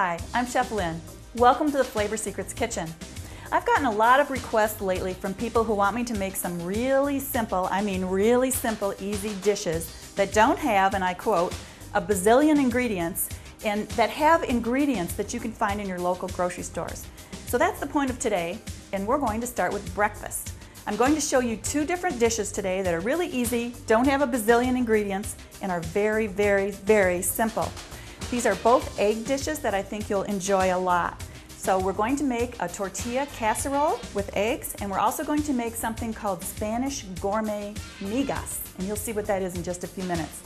Hi, I'm Chef Lynn. Welcome to the Flavor Secrets Kitchen. I've gotten a lot of requests lately from people who want me to make some really simple, really simple, easy dishes that don't have, and I quote, a bazillion ingredients, and that have ingredients that you can find in your local grocery stores. So that's the point of today, and we're going to start with breakfast. I'm going to show you two different dishes today that are really easy, don't have a bazillion ingredients, and are very, very, very simple. These are both egg dishes that I think you'll enjoy a lot. So we're going to make a tortilla casserole with eggs, and we're also going to make something called Spanish gourmet migas, and you'll see what that is in just a few minutes.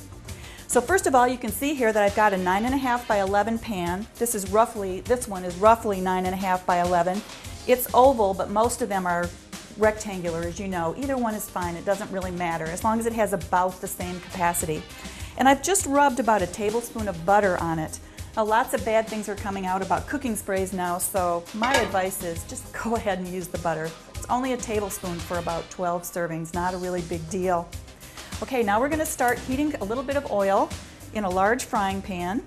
So first of all, you can see here that I've got a 9.5 by 11 pan. This one is roughly 9.5 by 11. It's oval, but most of them are rectangular, as you know. Either one is fine, it doesn't really matter, as long as it has about the same capacity. And I've just rubbed about a tablespoon of butter on it. Now, lots of bad things are coming out about cooking sprays now, so my advice is just go ahead and use the butter. It's only a tablespoon for about 12 servings, not a really big deal. Okay, now we're going to start heating a little bit of oil in a large frying pan.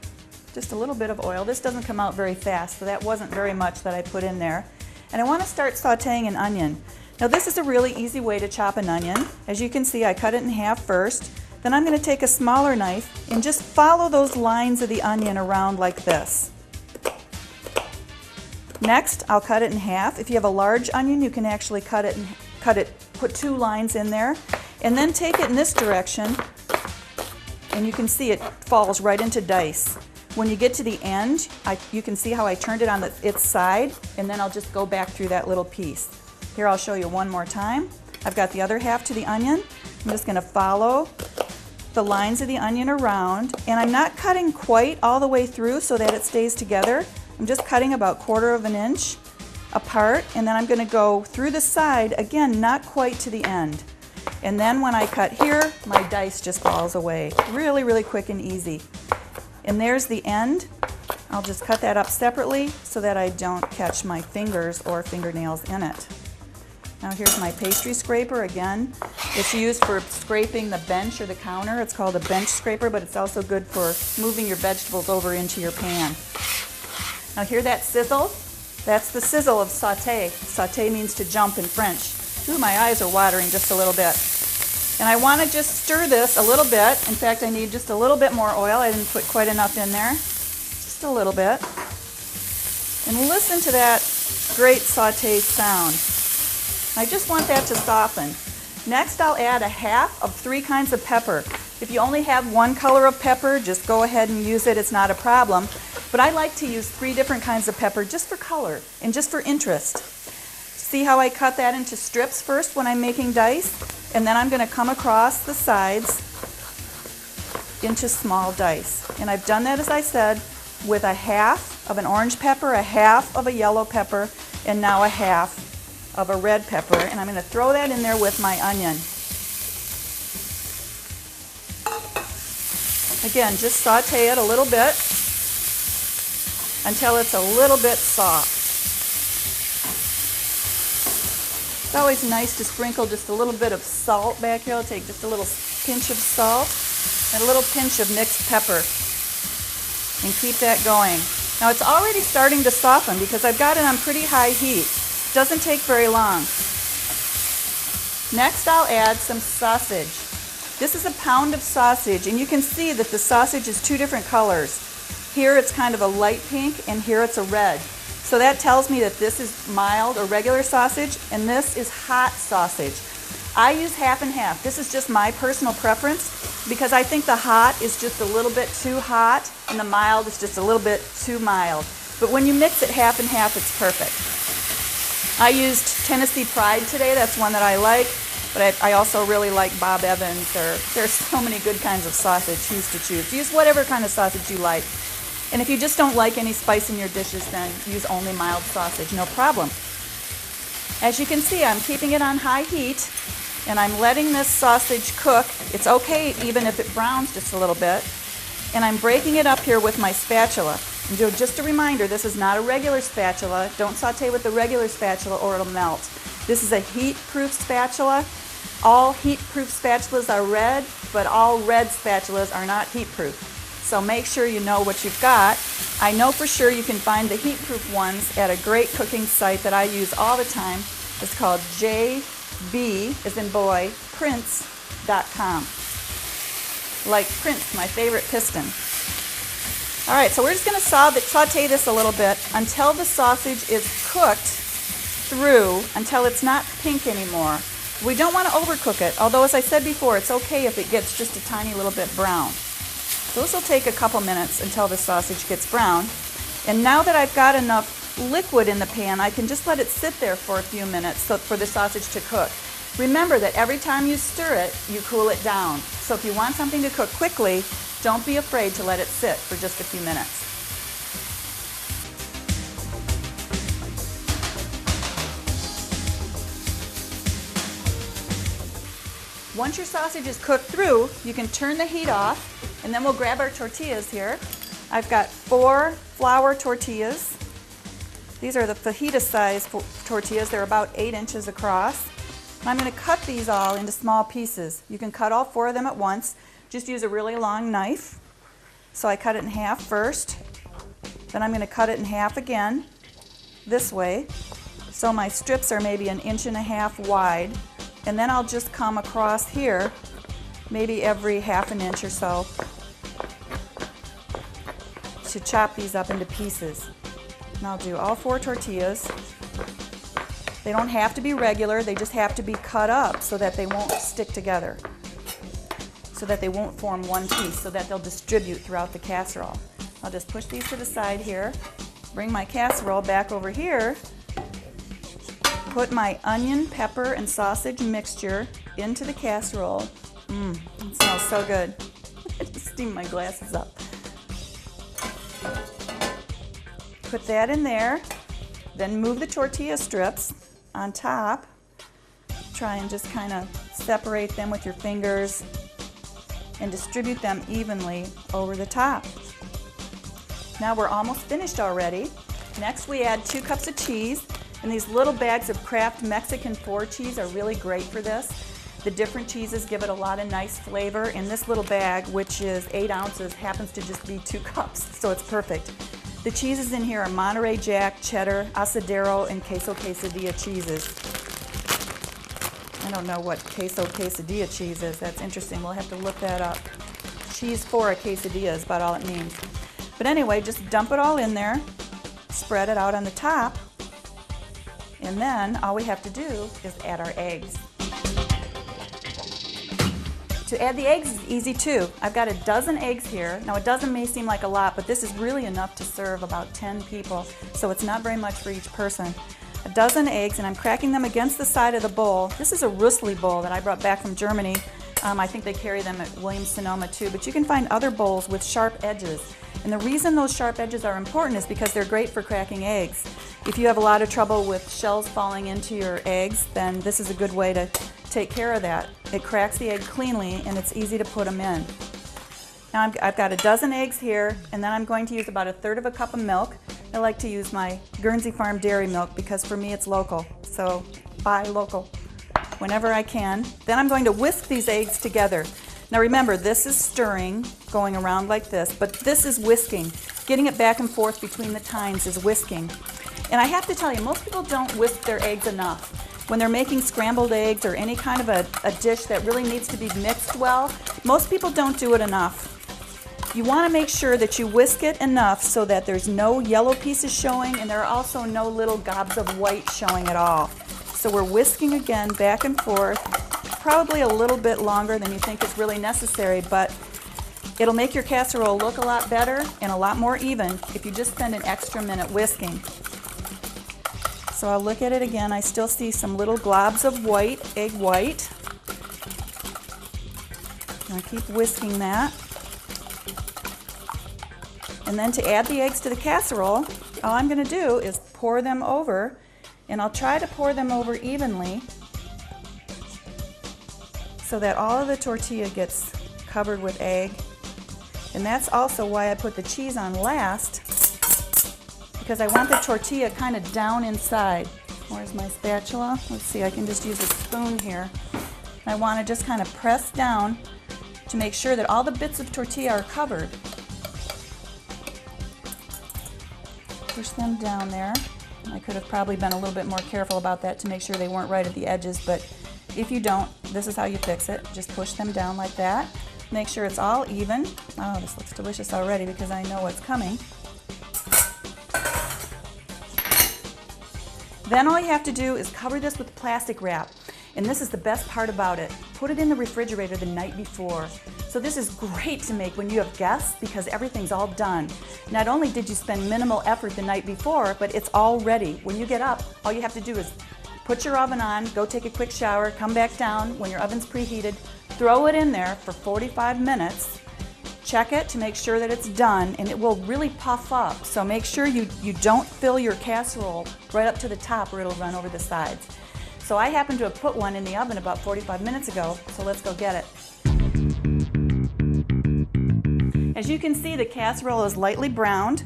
Just a little bit of oil. This doesn't come out very fast, so that wasn't very much that I put in there. And I want to start sauteing an onion. Now, this is a really easy way to chop an onion. As you can see, I cut it in half first. Then I'm going to take a smaller knife and just follow those lines of the onion around like this. Next, I'll cut it in half. If you have a large onion, you can actually put two lines in there, and then take it in this direction, and you can see it falls right into dice. When you get to the end, you can see how I turned it on its side, and then I'll just go back through that little piece. Here, I'll show you one more time. I've got the other half to the onion. I'm just going to follow the lines of the onion around, and I'm not cutting quite all the way through so that it stays together. I'm just cutting about 1/4 inch apart, and then I'm going to go through the side, again, not quite to the end. And then when I cut here, my dice just falls away. Really, really quick and easy. And there's the end. I'll just cut that up separately so that I don't catch my fingers or fingernails in it. Now here's my pastry scraper again. It's used for scraping the bench or the counter. It's called a bench scraper, but it's also good for moving your vegetables over into your pan. Now hear that sizzle? That's the sizzle of sauté. Sauté means to jump in French. Ooh, my eyes are watering just a little bit. And I want to just stir this a little bit. In fact, I need just a little bit more oil. I didn't put quite enough in there. Just a little bit. And listen to that great sauté sound. I just want that to soften. Next, I'll add a half of 3 kinds of pepper. If you only have one color of pepper, just go ahead and use it. It's not a problem. But I like to use 3 different kinds of pepper just for color and just for interest. See how I cut that into strips first when I'm making dice? And then I'm going to come across the sides into small dice. And I've done that, as I said, with a half of an orange pepper, a half of a yellow pepper, and now a half of a red pepper, and I'm going to throw that in there with my onion. Again, just saute it a little bit until it's a little bit soft. It's always nice to sprinkle just a little bit of salt back here. I'll take just a little pinch of salt and a little pinch of mixed pepper and keep that going. Now it's already starting to soften because I've got it on pretty high heat. Doesn't take very long. Next, I'll add some sausage. This is a pound of sausage, and you can see that the sausage is 2 different colors. Here it's kind of a light pink, and here it's a red. So that tells me that this is mild or regular sausage, and this is hot sausage. I use half and half. This is just my personal preference because I think the hot is just a little bit too hot, and the mild is just a little bit too mild. But when you mix it half and half, it's perfect. I used Tennessee Pride today. That's one that I like, but I also really like Bob Evans. There's so many good kinds of sausage. Who's to choose? Use whatever kind of sausage you like. And if you just don't like any spice in your dishes, then use only mild sausage, no problem. As you can see, I'm keeping it on high heat, and I'm letting this sausage cook. It's okay even if it browns just a little bit. And I'm breaking it up here with my spatula. And just a reminder, this is not a regular spatula. Don't saute with the regular spatula or it'll melt. This is a heat-proof spatula. All heat-proof spatulas are red, but all red spatulas are not heat-proof. So make sure you know what you've got. I know for sure you can find the heat-proof ones at a great cooking site that I use all the time. It's called JB, as in boy, Prince.com. Like Prince, my favorite piston. All right, so we're just going to saute this a little bit until the sausage is cooked through, until it's not pink anymore. We don't want to overcook it, although as I said before, it's okay if it gets just a tiny little bit brown. So this will take a couple minutes until the sausage gets brown. And now that I've got enough liquid in the pan, I can just let it sit there for a few minutes for the sausage to cook. Remember that every time you stir it, you cool it down. So if you want something to cook quickly, don't be afraid to let it sit for just a few minutes. Once your sausage is cooked through, you can turn the heat off, and then we'll grab our tortillas here. I've got 4 flour tortillas. These are the fajita size tortillas. They're about 8 inches across. And I'm going to cut these all into small pieces. You can cut all 4 of them at once. Just use a really long knife. So I cut it in half first. Then I'm going to cut it in half again, this way. So my strips are maybe 1.5 inches wide. And then I'll just come across here, maybe every 1/2 inch or so, to chop these up into pieces. And I'll do all 4 tortillas. They don't have to be regular, they just have to be cut up so that they won't stick together, so that they won't form one piece, so that they'll distribute throughout the casserole. I'll just push these to the side here, bring my casserole back over here, put my onion, pepper, and sausage mixture into the casserole. It smells so good. I just steamed my glasses up. Put that in there, then move the tortilla strips on top. Try and just kind of separate them with your fingers and distribute them evenly over the top. Now we're almost finished already. Next we add 2 cups of cheese, and these little bags of Kraft Mexican 4 cheese are really great for this. The different cheeses give it a lot of nice flavor, and this little bag, which is 8 ounces, happens to just be 2 cups, so it's perfect. The cheeses in here are Monterey Jack, cheddar, asadero, and queso quesadilla cheeses. I don't know what queso quesadilla cheese is. That's interesting. We'll have to look that up. Cheese for a quesadilla is about all it means. But anyway, just dump it all in there, spread it out on the top, and then all we have to do is add our eggs. To add the eggs is easy too. I've got a dozen eggs here. Now a dozen may seem like a lot, but this is really enough to serve about 10 people, so it's not very much for each person. A dozen eggs, and I'm cracking them against the side of the bowl. This is a Rüssli bowl that I brought back from Germany. I think they carry them at Williams-Sonoma too, but you can find other bowls with sharp edges. And the reason those sharp edges are important is because they're great for cracking eggs. If you have a lot of trouble with shells falling into your eggs, then this is a good way to take care of that. It cracks the egg cleanly, and it's easy to put them in. Now I've got a dozen eggs here, and then I'm going to use about 1/3 cup of milk. I like to use my Guernsey Farm dairy milk because for me it's local, so buy local whenever I can. Then I'm going to whisk these eggs together. Now remember, this is stirring, going around like this, but this is whisking. Getting it back and forth between the tines is whisking. And I have to tell you, most people don't whisk their eggs enough. When they're making scrambled eggs or any kind of a dish that really needs to be mixed well, most people don't do it enough. You want to make sure that you whisk it enough so that there's no yellow pieces showing, and there are also no little gobs of white showing at all. So we're whisking again back and forth, probably a little bit longer than you think is really necessary, but it'll make your casserole look a lot better and a lot more even if you just spend an extra minute whisking. So I'll look at it again. I still see some little globs of white, egg white. I'll keep whisking that. And then to add the eggs to the casserole, all I'm going to do is pour them over, and I'll try to pour them over evenly so that all of the tortilla gets covered with egg. And that's also why I put the cheese on last, because I want the tortilla kind of down inside. Where's my spatula? Let's see, I can just use a spoon here. I want to just kind of press down to make sure that all the bits of tortilla are covered. push them down there. I could have probably been a little bit more careful about that to make sure they weren't right at the edges, but if you don't, this is how you fix it. Just push them down like that. Make sure it's all even. Oh, this looks delicious already because I know what's coming. Then all you have to do is cover this with plastic wrap. And this is the best part about it. Put it in the refrigerator the night before. So this is great to make when you have guests because everything's all done. Not only did you spend minimal effort the night before, but it's all ready. When you get up, all you have to do is put your oven on, go take a quick shower, come back down when your oven's preheated, throw it in there for 45 minutes, check it to make sure that it's done, and it will really puff up. So make sure you don't fill your casserole right up to the top or it'll run over the sides. So I happen to have put one in the oven about 45 minutes ago, so let's go get it. As you can see, the casserole is lightly browned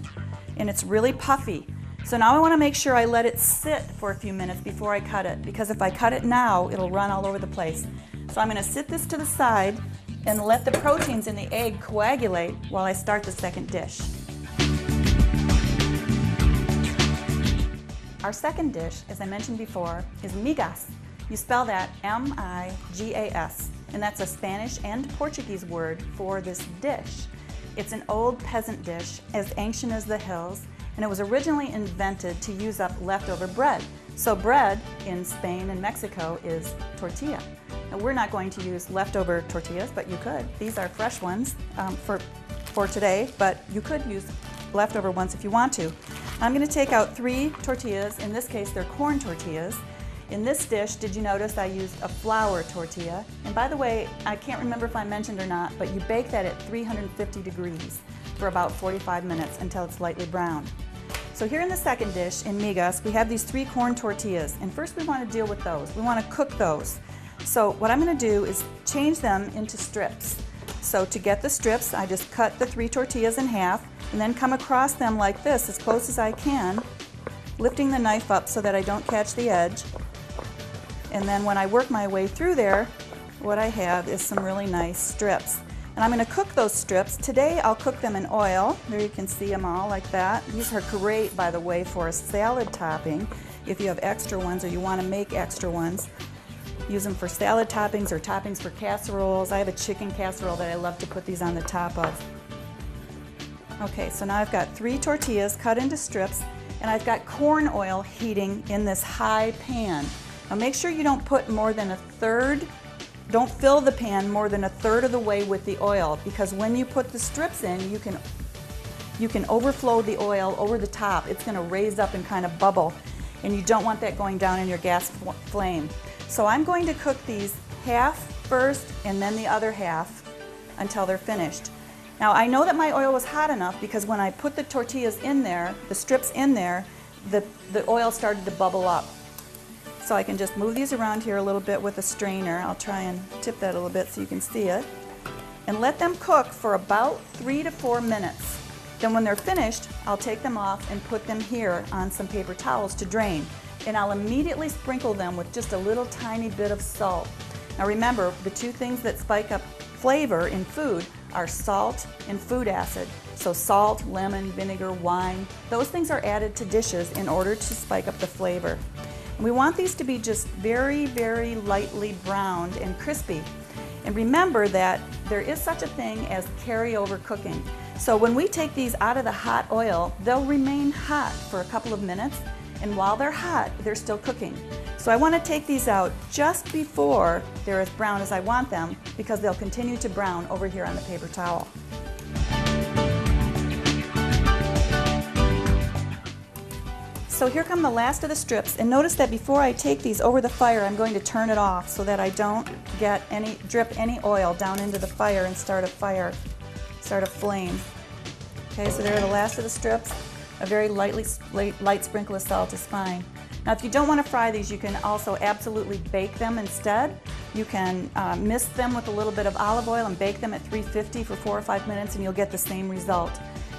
and it's really puffy. So now I want to make sure I let it sit for a few minutes before I cut it, because if I cut it now, it'll run all over the place. So I'm going to sit this to the side and let the proteins in the egg coagulate while I start the second dish. Our second dish, as I mentioned before, is migas. You spell that M-I-G-A-S, and that's a Spanish and Portuguese word for this dish. It's an old peasant dish, as ancient as the hills, and it was originally invented to use up leftover bread. So bread in Spain and Mexico is tortilla. Now we're not going to use leftover tortillas, but you could. These are fresh ones for today, but you could use leftover ones if you want to. I'm going to take out 3 tortillas. In this case, they're corn tortillas. In this dish, did you notice I used a flour tortilla? And by the way, I can't remember if I mentioned or not, but you bake that at 350 degrees for about 45 minutes until it's lightly browned. So here in the second dish, in migas, we have these 3 corn tortillas. And first we want to deal with those. We want to cook those. So what I'm going to do is change them into strips. So to get the strips, I just cut the 3 tortillas in half and then come across them like this as close as I can, lifting the knife up so that I don't catch the edge. And then when I work my way through there, what I have is some really nice strips. And I'm going to cook those strips. Today I'll cook them in oil. There you can see them all like that. These are great, by the way, for a salad topping. If you have extra ones or you want to make extra ones, use them for salad toppings or toppings for casseroles. I have a chicken casserole that I love to put these on the top of. Okay, so now I've got 3 tortillas cut into strips, and I've got corn oil heating in this high pan. Now make sure you don't put more than 1/3, don't fill the pan more than 1/3 of the way with the oil, because when you put the strips in, you can overflow the oil over the top. It's going to raise up and kind of bubble, and you don't want that going down in your gas flame. So I'm going to cook these half first and then the other half until they're finished. Now I know that my oil was hot enough because when I put the tortillas in there, the strips in there, the oil started to bubble up. So I can just move these around here a little bit with a strainer. I'll try and tip that a little bit so you can see it. And let them cook for about 3 to 4 minutes. Then when they're finished, I'll take them off and put them here on some paper towels to drain. And I'll immediately sprinkle them with just a little tiny bit of salt. Now remember, the 2 things that spike up flavor in food are salt and food acid. So salt, lemon, vinegar, wine, those things are added to dishes in order to spike up the flavor. And we want these to be just very, very lightly browned and crispy. And remember that there is such a thing as carryover cooking. So when we take these out of the hot oil, they'll remain hot for a couple of minutes, and while they're hot, they're still cooking. So I want to take these out just before they're as brown as I want them, because they'll continue to brown over here on the paper towel. So here come the last of the strips, and notice that before I take these over the fire, I'm going to turn it off so that I don't drip any oil down into the fire and start a flame. Okay, so there are the last of the strips. A very light sprinkle of salt is fine. Now if you don't want to fry these, you can also absolutely bake them instead. You can mist them with a little bit of olive oil and bake them at 350 for 4 or 5 minutes, and you'll get the same result.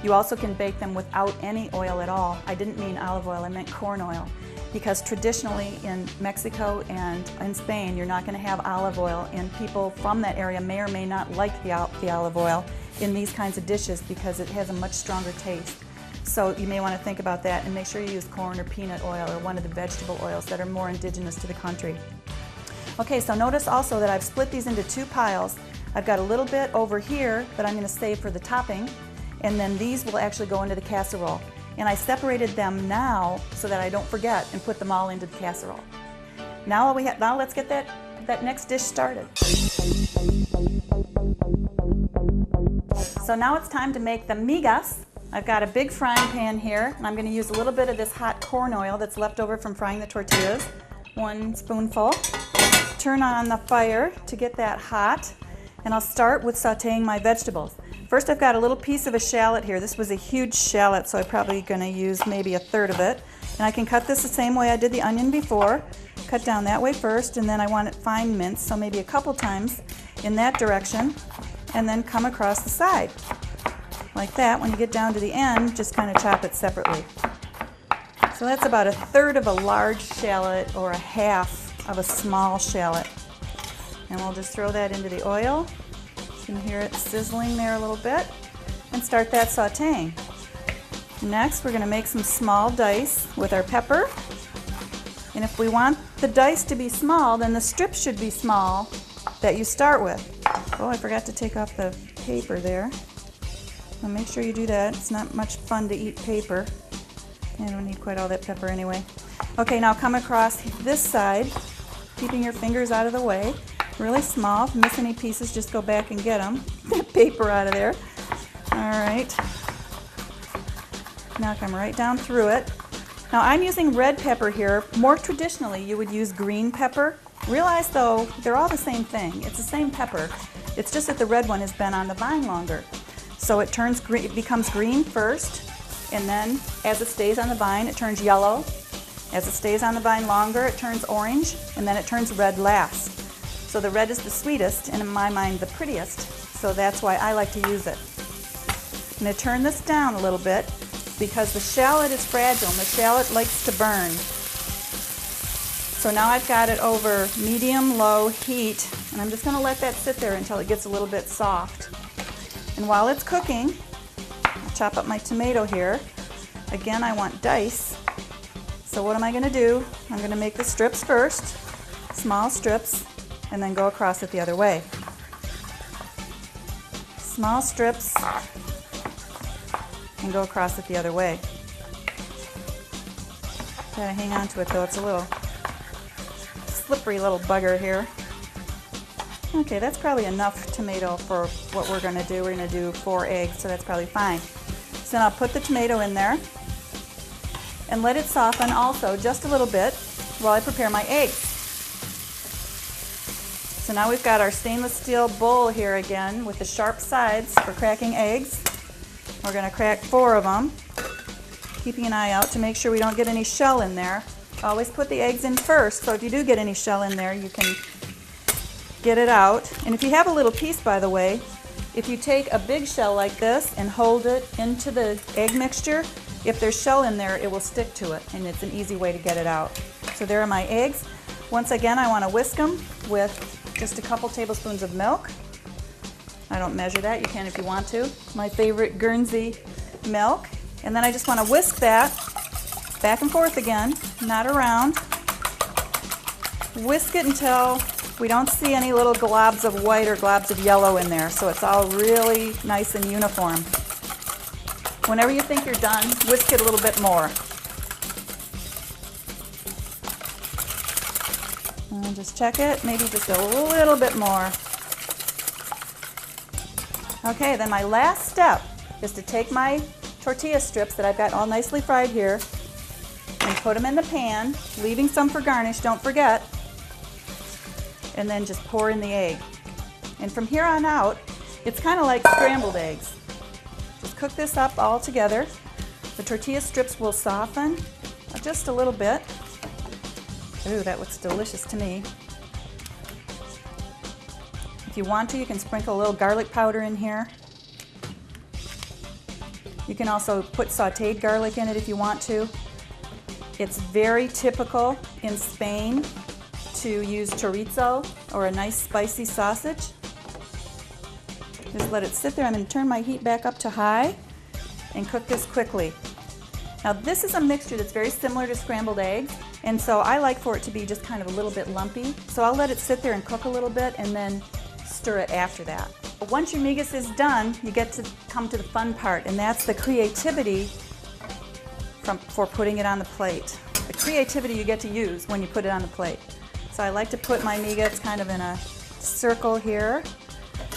You also can bake them without any oil at all. I didn't mean olive oil, I meant corn oil. Because traditionally in Mexico and in Spain, you're not going to have olive oil, and people from that area may or may not like the olive oil in these kinds of dishes because it has a much stronger taste. So you may want to think about that and make sure you use corn or peanut oil or one of the vegetable oils that are more indigenous to the country. Okay, so notice also that I've split these into two piles. I've got a little bit over here that I'm going to save for the topping, and then these will actually go into the casserole. And I separated them now so that I don't forget and put them all into the casserole. Now let's get that next dish started. So now it's time to make the migas. I've got a big frying pan here, and I'm going to use a little bit of this hot corn oil that's left over from frying the tortillas. 1 spoonful. Turn on the fire to get that hot, and I'll start with sauteing my vegetables. First, I've got a little piece of a shallot here. This was a huge shallot, so I'm probably going to use maybe 1/3 of it. And I can cut this the same way I did the onion before. Cut down that way first, and then I want it fine minced, so maybe a couple times in that direction, and then come across the side. Like that. When you get down to the end, just kind of chop it separately. So that's about 1/3 of a large shallot or 1/2 of a small shallot. And we'll just throw that into the oil. You can hear it sizzling there a little bit, and start that sauteing. Next, we're going to make some small dice with our pepper. And if we want the dice to be small, then the strips should be small that you start with. Oh, I forgot to take off the paper there. Well, make sure you do that. It's not much fun to eat paper. I don't need quite all that pepper anyway. Okay, now come across this side, keeping your fingers out of the way. Really small. If you miss any pieces, just go back and get them. That paper out of there. All right. Now come right down through it. Now I'm using red pepper here. More traditionally, you would use green pepper. Realize though, they're all the same thing. It's the same pepper. It's just that the red one has been on the vine longer. So it becomes green first, and then as it stays on the vine, it turns yellow. As it stays on the vine longer, it turns orange, and then it turns red last. So the red is the sweetest, and in my mind, the prettiest. So that's why I like to use it. I'm going to turn this down a little bit because the shallot is fragile, and the shallot likes to burn. So now I've got it over medium-low heat, and I'm just going to let that sit there until it gets a little bit soft. And while it's cooking, I'll chop up my tomato here. Again, I want dice. So what am I going to do? I'm going to make the strips first, small strips, and then go across it the other way. Small strips, and go across it the other way. Gotta hang on to it though, it's a little slippery little bugger here. Okay, that's probably enough tomato for what we're going to do. We're going to do 4 eggs, so that's probably fine. So then I'll put the tomato in there and let it soften also just a little bit while I prepare my eggs. So now we've got our stainless steel bowl here again with the sharp sides for cracking eggs. We're going to crack 4 of them, keeping an eye out to make sure we don't get any shell in there. Always put the eggs in first, so if you do get any shell in there, you can get it out. And if you have a little piece, by the way, if you take a big shell like this and hold it into the egg mixture, if there's shell in there, it will stick to it, and it's an easy way to get it out. So there are my eggs. Once again, I want to whisk them with just a couple tablespoons of milk. I don't measure that, you can if you want to. My favorite Guernsey milk. And then I just want to whisk that back and forth again, not around. Whisk it until we don't see any little globs of white or globs of yellow in there, so it's all really nice and uniform. Whenever you think you're done, whisk it a little bit more. And just check it, maybe just a little bit more. Okay, then my last step is to take my tortilla strips that I've got all nicely fried here and put them in the pan, leaving some for garnish, don't forget, and then just pour in the egg. And from here on out, it's kind of like scrambled eggs. Just cook this up all together. The tortilla strips will soften just a little bit. Ooh, that looks delicious to me. If you want to, you can sprinkle a little garlic powder in here. You can also put sauteed garlic in it if you want to. It's very typical in Spain to use chorizo or a nice spicy sausage. Just let it sit there. I'm going to turn my heat back up to high and cook this quickly. Now this is a mixture that's very similar to scrambled eggs, and so I like for it to be just kind of a little bit lumpy. So I'll let it sit there and cook a little bit and then stir it after that. Once your migas is done, you get to come to the fun part, and that's the creativity for putting it on the plate. The creativity you get to use when you put it on the plate. So I like to put my migas kind of in a circle here.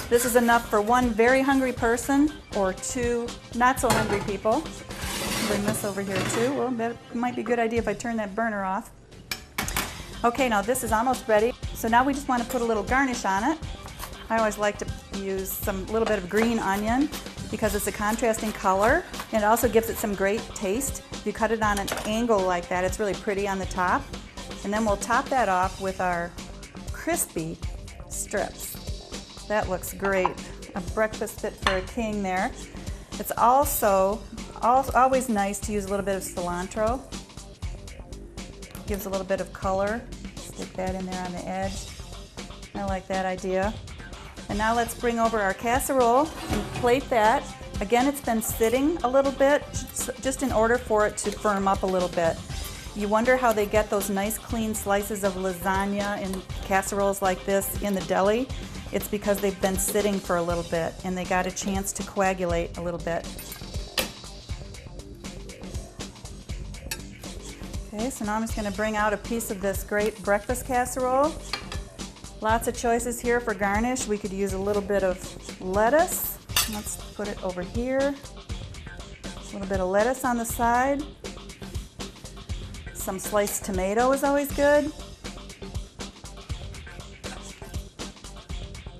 This is enough for one very hungry person or two not so hungry people. Bring this over here too. Well, that might be a good idea if I turn that burner off. Okay, now this is almost ready. So now we just want to put a little garnish on it. I always like to use some little bit of green onion because it's a contrasting color, and it also gives it some great taste. If you cut it on an angle like that, it's really pretty on the top. And then we'll top that off with our crispy strips. That looks great. A breakfast fit for a king there. It's also always nice to use a little bit of cilantro. Gives a little bit of color. Stick that in there on the edge. I like that idea. And now let's bring over our casserole and plate that. Again, it's been sitting a little bit just in order for it to firm up a little bit. You wonder how they get those nice clean slices of lasagna in casseroles like this in the deli. It's because they've been sitting for a little bit and they got a chance to coagulate a little bit. Okay, so now I'm just going to bring out a piece of this great breakfast casserole. Lots of choices here for garnish. We could use a little bit of lettuce. Let's put it over here. A little bit of lettuce on the side. Some sliced tomato is always good.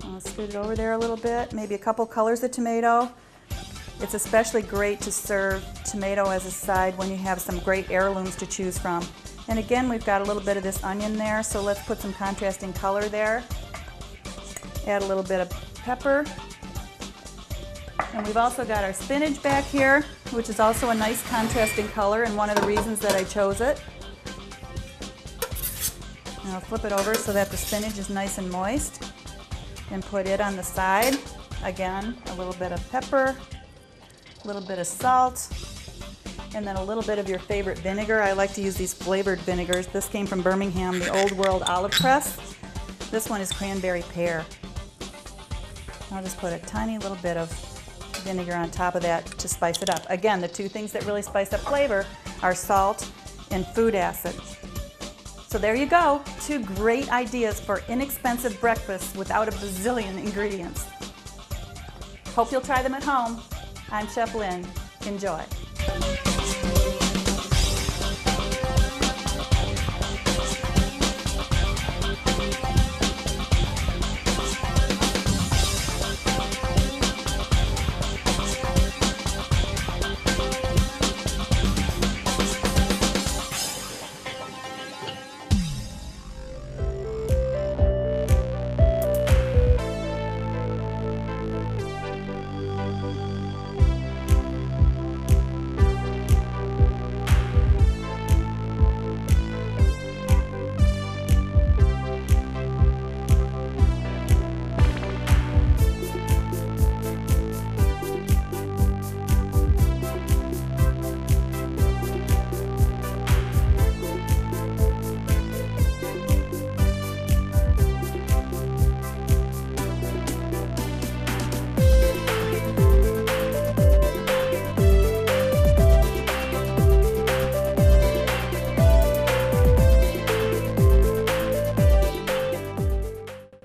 I'll scoot it over there a little bit. Maybe a couple colors of tomato. It's especially great to serve tomato as a side when you have some great heirlooms to choose from. And again, we've got a little bit of this onion there, so let's put some contrasting color there. Add a little bit of pepper. And we've also got our spinach back here, which is also a nice contrasting color and one of the reasons that I chose it. And I'll flip it over so that the spinach is nice and moist. And put it on the side. Again, a little bit of pepper, a little bit of salt, and then a little bit of your favorite vinegar. I like to use these flavored vinegars. This came from Birmingham, the Old World Olive Press. This one is cranberry pear. I'll just put a tiny little bit of vinegar on top of that to spice it up. Again, the two things that really spice up flavor are salt and food acid. So there you go, 2 great ideas for inexpensive breakfasts without a bazillion ingredients. Hope you'll try them at home. I'm Chef Lynn. Enjoy.